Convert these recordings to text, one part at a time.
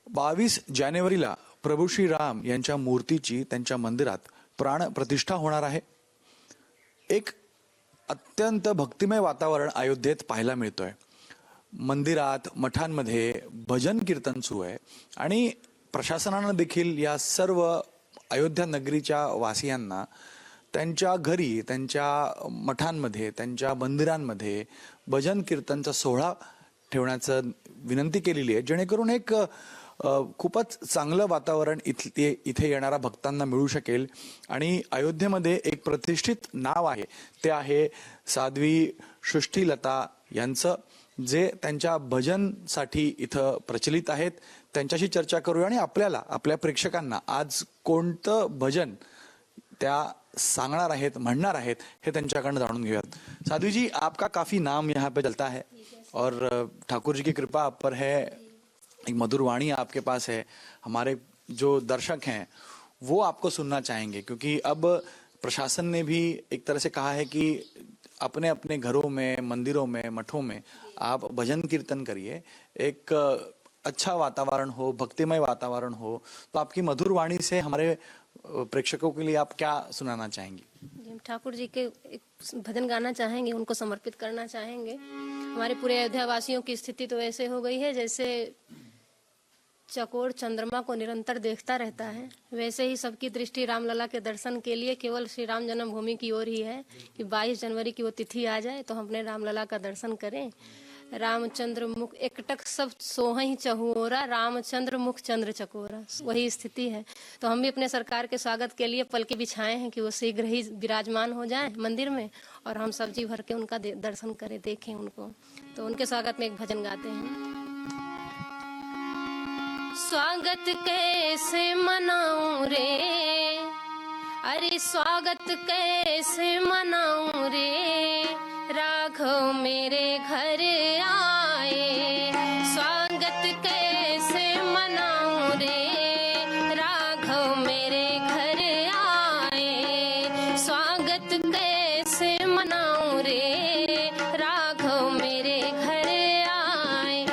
22 जानेवारीला प्रभू श्री राम यांच्या मूर्तीची त्यांच्या मंदिरात प्राण प्रतिष्ठा होणार आहे। एक अत्यंत भक्तिमय वातावरण अयोध्येत पाहायला मिळतोय। मंदिरात मठांमध्ये भजन कीर्तन सुरू आहे आणि प्रशासनाने देखील या सर्व अयोध्या नगरीच्या वासियांना त्यांच्या घरी, त्यांच्या मठांमध्ये, त्यांच्या मंदिरांमध्ये भजन कीर्तनचा सोहळा ठेवण्याचं विनंती केलेली आहे, जेणेकरून एक खूपच चांगलं वातावरण इथे येणाऱ्या भक्तांना मिळू शकेल। आणि अयोध्येमध्ये एक प्रतिष्ठित नाव आहे, ते आहे साध्वी सृष्टीलता यांचं, जे त्यांच्या भजनसाठी इथं प्रचलित आहेत। त्यांच्याशी चर्चा करूया आणि आपल्या प्रेक्षकांना आज कोणतं भजन त्या सांगणार आहेत, म्हणणार आहेत, हे त्यांच्याकडनं जाणून घेऊयात। साध्वी जी, आपका काफी नाम यहाँ पे चलता है और ठाकुर जी की कृपा आप पर है, एक मधुर वाणी आपके पास है। हमारे जो दर्शक हैं वो आपको सुनना चाहेंगे, क्योंकि अब प्रशासन ने भी एक तरह से कहा है कि अपने अपने घरों में, मंदिरों में, मठों में आप भजन कीर्तन करिए, एक अच्छा वातावरण हो, भक्तिमय वातावरण हो। तो आपकी मधुर वाणी से हमारे प्रेक्षकों के लिए आप क्या सुनाना चाहेंगी? हम ठाकुर जी के एक भजन गाना चाहेंगे, उनको समर्पित करना चाहेंगे। हमारे पूरे अयोध्या वासियों की स्थिति तो ऐसे हो गई है जैसे चकोर चंद्रमा को निरंतर देखता रहता है, वैसे ही सबकी दृष्टि रामलला के दर्शन के लिए केवल श्री राम जन्मभूमि की ओर ही है कि 22 जनवरी की वो तिथि आ जाए तो हम अपने रामलला का दर्शन करें। रामचंद्र मुख एकटक सब सोहई चहुओरा, रामचंद्र मुख चंद्र चकोरा, वही स्थिति है। तो हम भी अपने सरकार के स्वागत के लिए पलके बिछाए हैं कि वो शीघ्र ही विराजमान हो जाएं मंदिर में और हम सब्जी भर के उनका दर्शन करें, देखें उनको। तो उनके स्वागत में एक भजन गाते हैं। स्वागत कैसे मनाऊं रे, अरे स्वागत कैसे मनाऊं रे, राघव मेरे घर आए। स्वागत कैसे मनाऊं रे, राघव मेरे घर आए। स्वागत कैसे मनाऊं रे, राघव मेरे घर आए।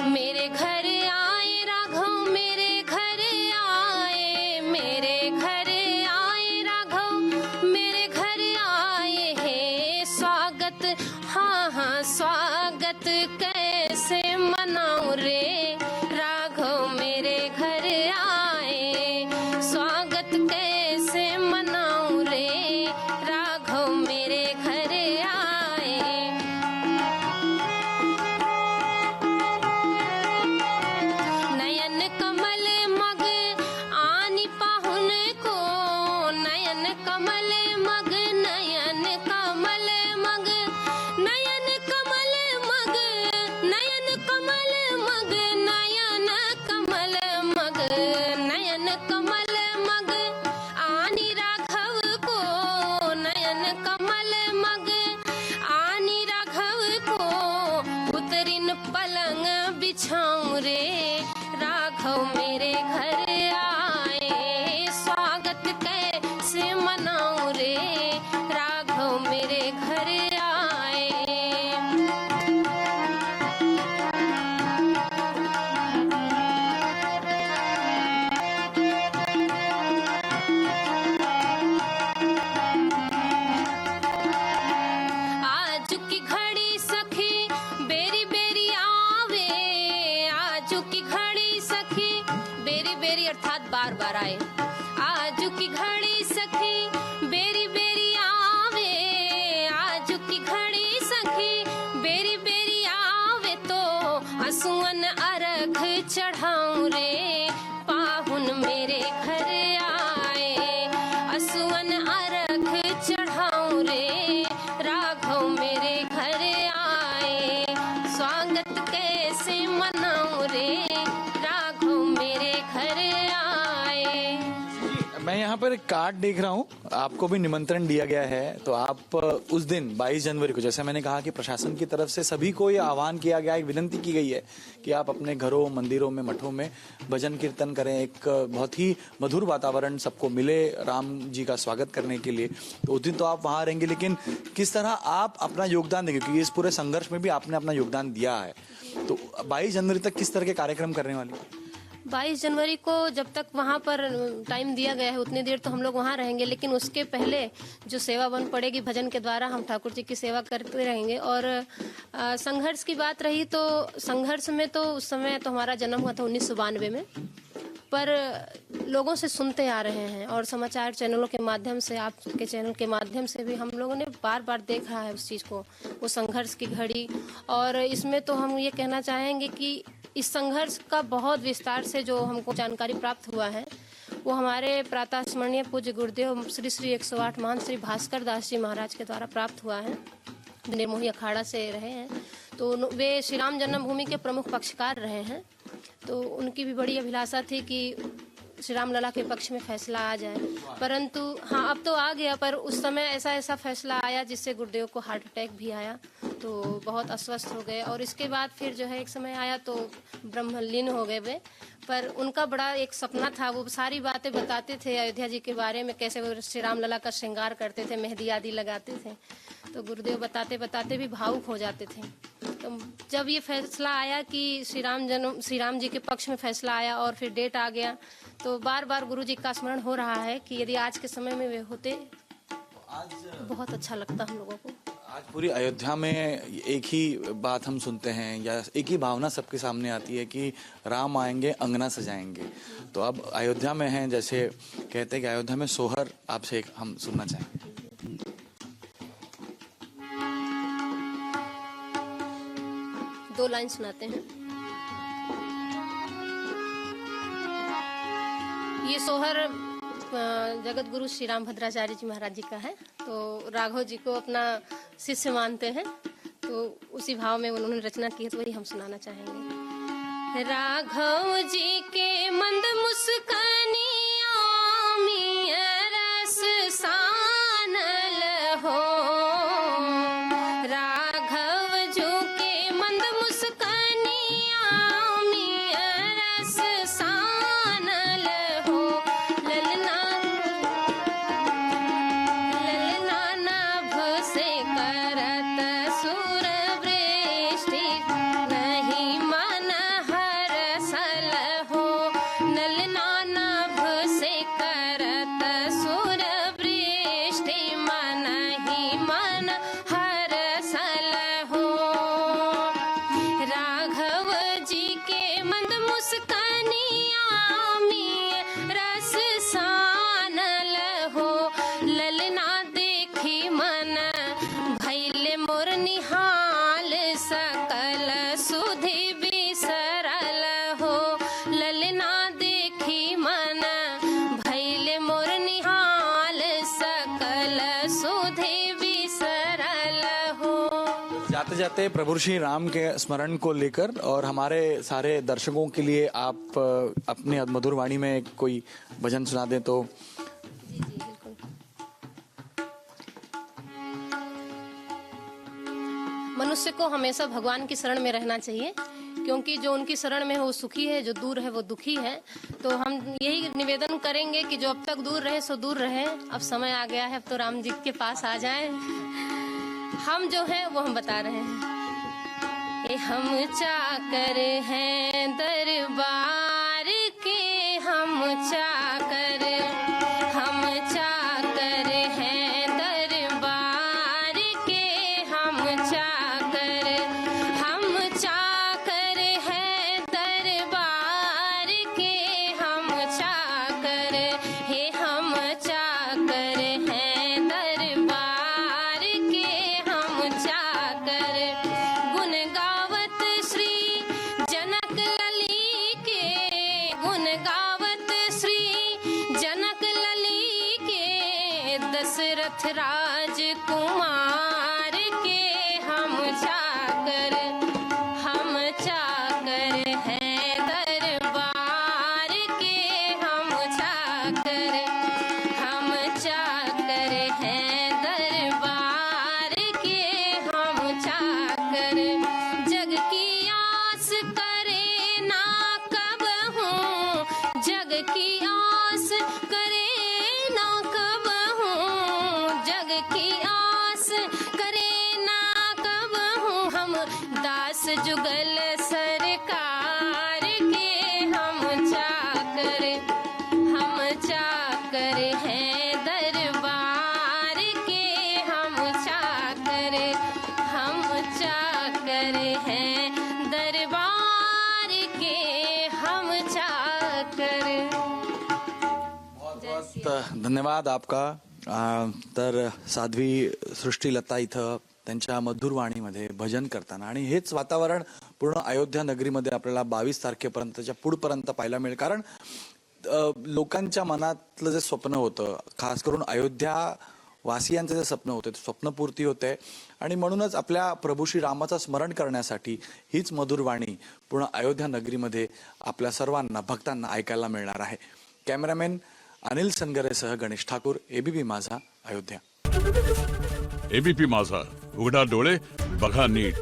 मेरे घर आए राघव, मेरे घर आए, मेरे घर आए राघव, मेरे घर आए है। स्वागत, हाँ हाँ स्वागत कैसे मनाऊं रे, राघव मेरे घर आए। स्वागत कैसे मनाऊं रे, राघव मेरे घर आए। नयन कमल मग आनी पाहुन को, नयन कमल मग, नयन कमल मग, नयन कमल मग, नयन कमल मग, नयन कमल मग, नयन कमल मग आनी राघव को, नयन कमल मग आनी राघव को। उतरिन पलंग बिछाऊं रे, राघव मेरे घर आए। स्वागत कैसे मनाऊं रे, राघव मेरे घर आए। आज की घड़ी सखी बेरी बेरी आवे, आज की घड़ी सखी बेरी बेरी अर्थात बार बार आए। आज की घड़ी सखी बेरी बेरी आवे, आज की घड़ी सखी बेरी बेरी आवे। तो असुअन अर्घ चढ़ाऊं रे, पाहुन मेरे घर आए। असुअन अर्घ चढ़ाऊं रे, राघव मेरे घर आए। स्वागत कैसे मनाऊं रे, राघव मेरे घर आए। मैं यहाँ पर एक कार्ड देख रहा हूँ, आपको भी निमंत्रण दिया गया है। तो आप उस दिन 22 जनवरी को, जैसे मैंने कहा कि प्रशासन की तरफ से सभी को ये आह्वान किया गया, एक विनंती की गई है कि आप अपने घरों, मंदिरों में, मठों में भजन कीर्तन करें, एक बहुत ही मधुर वातावरण सबको मिले राम जी का स्वागत करने के लिए। तो उस दिन तो आप वहाँ रहेंगे, लेकिन किस तरह आप अपना योगदान देंगे, क्योंकि इस पूरे संघर्ष में भी आपने अपना योगदान दिया है। तो 22 जनवरी तक किस तरह के कार्यक्रम करने वाली? 22 जनवरी को जब तक वहाँ पर टाइम दिया गया है उतनी देर तो हम लोग वहाँ रहेंगे, लेकिन उसके पहले जो सेवा बन पड़ेगी भजन के द्वारा हम ठाकुर जी की सेवा करते रहेंगे। और संघर्ष की बात रही तो संघर्ष में तो उस समय तो हमारा जन्म हुआ था 1992 में, पर लोगों से सुनते आ रहे हैं और समाचार चैनलों के माध्यम से, आपके चैनल के माध्यम से भी हम लोगों ने बार बार देखा है उस चीज़ को, वो संघर्ष की घड़ी। और इसमें तो हम ये कहना चाहेंगे कि इस संघर्ष का बहुत विस्तार से जो हमको जानकारी प्राप्त हुआ है वो हमारे प्रातः स्मरणीय पूज्य गुरुदेव श्री श्री 108 महान श्री भास्कर दास जी महाराज के द्वारा प्राप्त हुआ है। निर्मोही अखाड़ा से रहे हैं, तो वे श्री राम जन्मभूमि के प्रमुख पक्षकार रहे हैं। तो उनकी भी बड़ी अभिलाषा थी कि श्री राम लला के पक्ष में फैसला आ जाए, परंतु हाँ अब तो आ गया, पर उस समय ऐसा फैसला आया जिससे गुरुदेव को हार्ट अटैक भी आया, तो बहुत अस्वस्थ हो गए। और इसके बाद फिर जो है एक समय आया तो ब्रह्मलीन हो गए वे। पर उनका बड़ा एक सपना था, वो सारी बातें बताते थे अयोध्या जी के बारे में, कैसे वो श्री राम लला का श्रृंगार करते थे, मेहंदी आदि लगाते थे। तो गुरुदेव बताते बताते भी भावुक हो जाते थे। तो जब ये फैसला आया कि श्री राम जी के पक्ष में फैसला आया और फिर डेट आ गया, तो बार बार गुरु जी का स्मरण हो रहा है कि यदि आज के समय में वे होते आज बहुत अच्छा लगता हम लोगों को। आज पूरी अयोध्या में एक ही बात हम सुनते हैं या एक ही भावना सबके सामने आती है कि राम आएंगे अंगना सजाएंगे। तो अब अयोध्या में हैं, जैसे कहते हैं कि अयोध्या में सोहर, आपसे एक हम सुनना चाहेंगे। दो लाइन सुनाते हैं। ये सोहर जगत गुरु श्री राम भद्राचार्य जी महाराज जी का है। तो राघव जी को अपना शिष्य मानते हैं, तो उसी भाव में उन्होंने रचना की है, तो वही हम सुनाना चाहेंगे। राघव जी के मंद मुस्कानिया मिया रस सानल हो, राघव जी के मंद मुस्कानिया मिया रस सानल हो, ललना नाभ से करत सुर वृष्टि नहीं मन हरसल हो, ललना नाभ से करत सुर वृष्टि मन ही मन हरसल हो, राघव जी के मंद मुस्कानिया में रस सानल हो, ललना देखी मन भैले मोर निहाल सकल सुधि बिसरल हो, ललना देखी मन भैले मोर निहाल सकल सुधि बिसरल हो। जाते जाते प्रभु श्री राम के स्मरण को लेकर और हमारे सारे दर्शकों के लिए आप अपने मधुर वाणी में कोई भजन सुना दें तो। जी जी बिल्कुल। मनुष्य को हमेशा भगवान की शरण में रहना चाहिए, क्योंकि जो उनकी शरण में है वो सुखी है, जो दूर है वो दुखी है। तो हम यही निवेदन करेंगे कि जो अब तक दूर रहे सो दूर रहे, अब समय आ गया है, अब तो राम जी के पास आ जाएं। हम जो हैं वो हम बता रहे हैं। ये हम चाकर हैं दरबार के, हम चाकर हैं दरबार के, हम चाकर हैं दरबार के, हम चाकर, हे हम चाकर हैं दरबार के, हम चाकर, गुण गावत श्री जनक लली के, गुण गावत श्री जनक लली के, दशरथ राजकुमार के, हम चाकर हैं दरबार के, हम चाकर हैं दरबार के, हम चाकर, जग की आस करे ना कब हूँ, जग की आस करे ना कब हूँ, जग की आस करे ना कब हूँ, हम दास जुगल सरकार के, हम तर धन्यवाद आपका. तर साध्वी सृष्टीलता इथं त्यांच्या मधुर वाणीमध्ये भजन करताना आणि हेच वातावरण पूर्ण अयोध्या नगरीमध्ये आपल्याला 22 तारखेपर्यंतच्या पुढपर्यंत पाहायला मिळेल. कारण लोकांच्या मनातलं जे स्वप्न होतं, खास करून अयोध्या वासियांचे जे स्वप्न होते ते स्वप्नपूर्ती होते आणि म्हणूनच आपल्या प्रभू श्री रामाचं स्मरण करण्यासाठी हीच मधुर वाणी पूर्ण अयोध्या नगरीमध्ये आपल्या सर्वांना भक्तांना ऐकायला मिळणार आहे. कॅमेरामॅन अनिल सनगरेसह गणेश ठाकूर, एबीपी माझा, अयोध्या. एबीपी माझा, उघडा डोळे बघा नीट.